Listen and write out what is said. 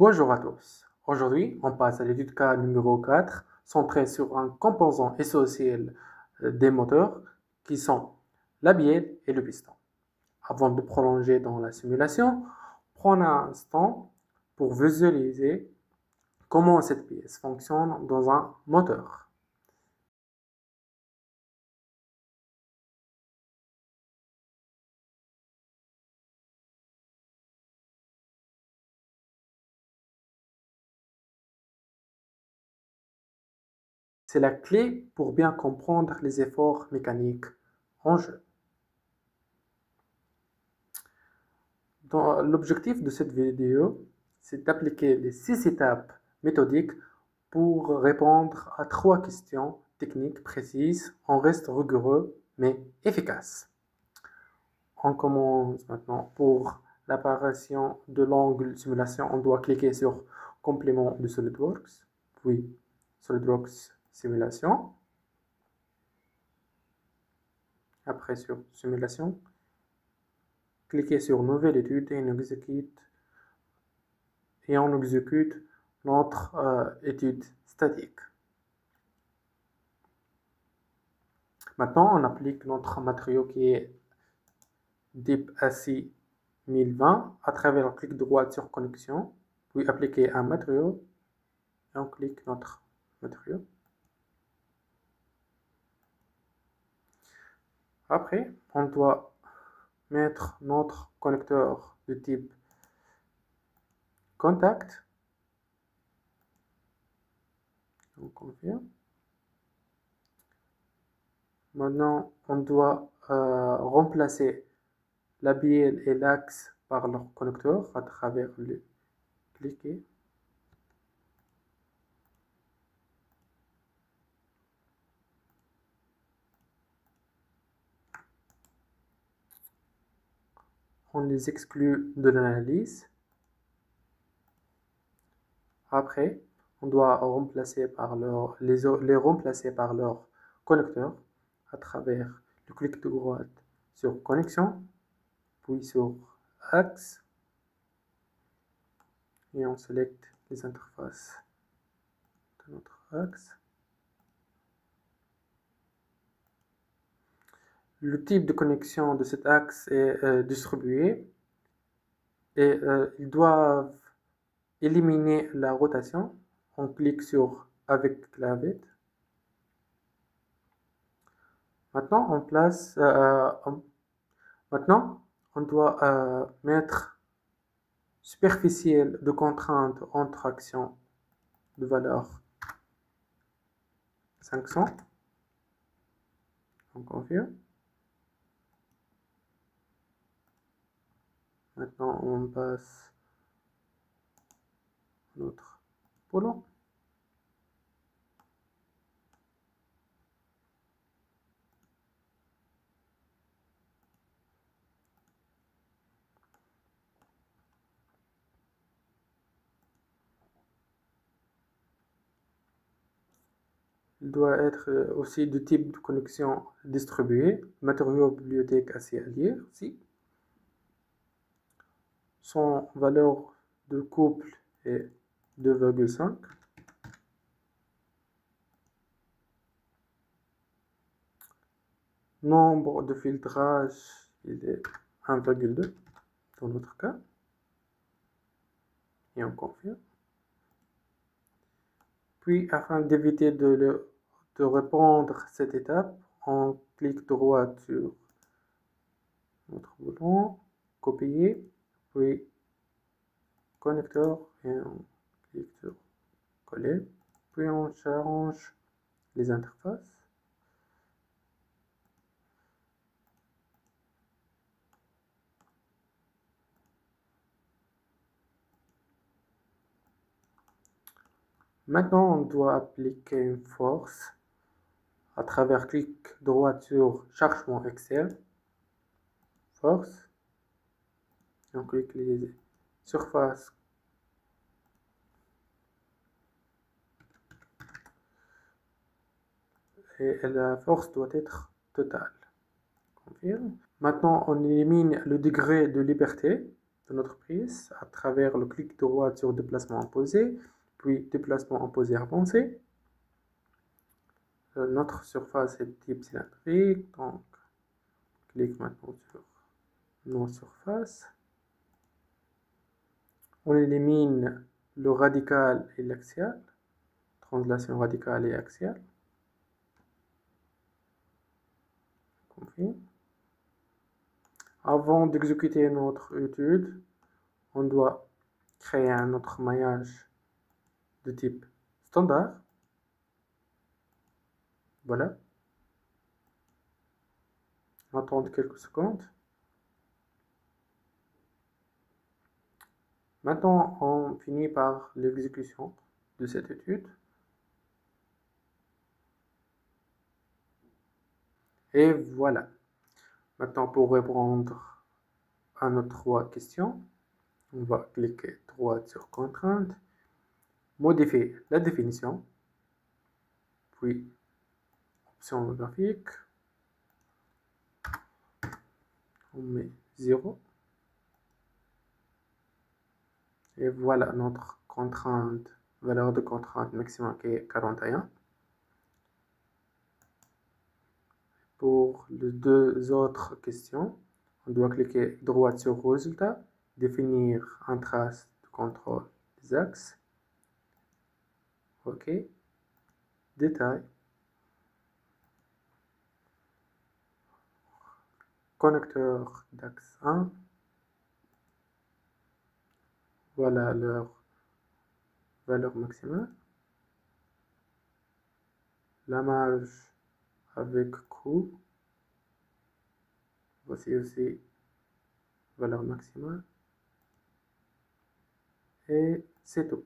Bonjour à tous. Aujourd'hui, on passe à l'étude cas numéro 4, centrée sur un composant essentiel des moteurs, qui sont la bielle et le piston. Avant de prolonger dans la simulation, prenons un instant pour visualiser comment cette pièce fonctionne dans un moteur. C'est la clé pour bien comprendre les efforts mécaniques en jeu. L'objectif de cette vidéo, c'est d'appliquer les 6 étapes méthodiques pour répondre à 3 questions techniques précises. On reste rigoureux mais efficace. On commence maintenant. Pour l'apparition de l'angle simulation, on doit cliquer sur complément de SolidWorks, puis SolidWorks simulation. Après sur simulation, cliquez sur nouvelle étude et on exécute notre étude statique. Maintenant, on applique notre matériau qui est DIP ASI 1020 à travers le clic droit sur connexion, puis appliquer un matériau et on clique notre matériau. Après, on doit mettre notre connecteur de type contact. On confirme. Maintenant, on doit remplacer la bielle et l'axe par leur connecteur à travers le cliquer. On les exclut de l'analyse. Après, on doit les remplacer par leur connecteur à travers le clic de droite sur connexion, puis sur axe, et on sélectionne les interfaces de notre axe. Le type de connexion de cet axe est distribué et ils doivent éliminer la rotation. On clique sur avec clavette. Maintenant, on doit mettre superficielle de contrainte entre actions de valeur 500. On confirme. Maintenant, on passe à notre polo. Il doit être aussi de type de connexion distribué, matériau bibliothèque assez allié aussi. Son valeur de couple est 2,5. Nombre de filtrage, il est 1,2 dans notre cas. Et on confirme. Puis, afin d'éviter de répondre à cette étape, on clique droit sur notre bouton, copier, puis connecteur, et on clique sur coller, puis on change les interfaces. Maintenant, on doit appliquer une force à travers clic droit sur chargement Excel, force, et on clique les surfaces et la force doit être totale. Confirme. Maintenant, on élimine le degré de liberté de notre prise à travers le clic droit sur déplacement opposé, puis déplacement opposé avancé. Notre surface est de type cylindrique, donc clique maintenant sur nos surfaces. On élimine le radical et l'axial, translation radicale et axiale. Compris. Avant d'exécuter notre étude, on doit créer un autre maillage de type standard. Voilà. Attendre quelques secondes. Maintenant, on finit par l'exécution de cette étude. Et voilà. Maintenant, pour répondre à nos 3 questions, on va cliquer droit sur contrainte, modifier la définition, puis option graphique, on met 0. Et voilà notre contrainte, valeur de contrainte maximum qui est 41. Pour les 2 autres questions, on doit cliquer droit sur résultat, définir un trace de contrôle des axes. OK. Détail. Connecteur d'axe 1. Voilà leur valeur maximale. Lamage avec coup. Voici aussi valeur maximale. Et c'est tout.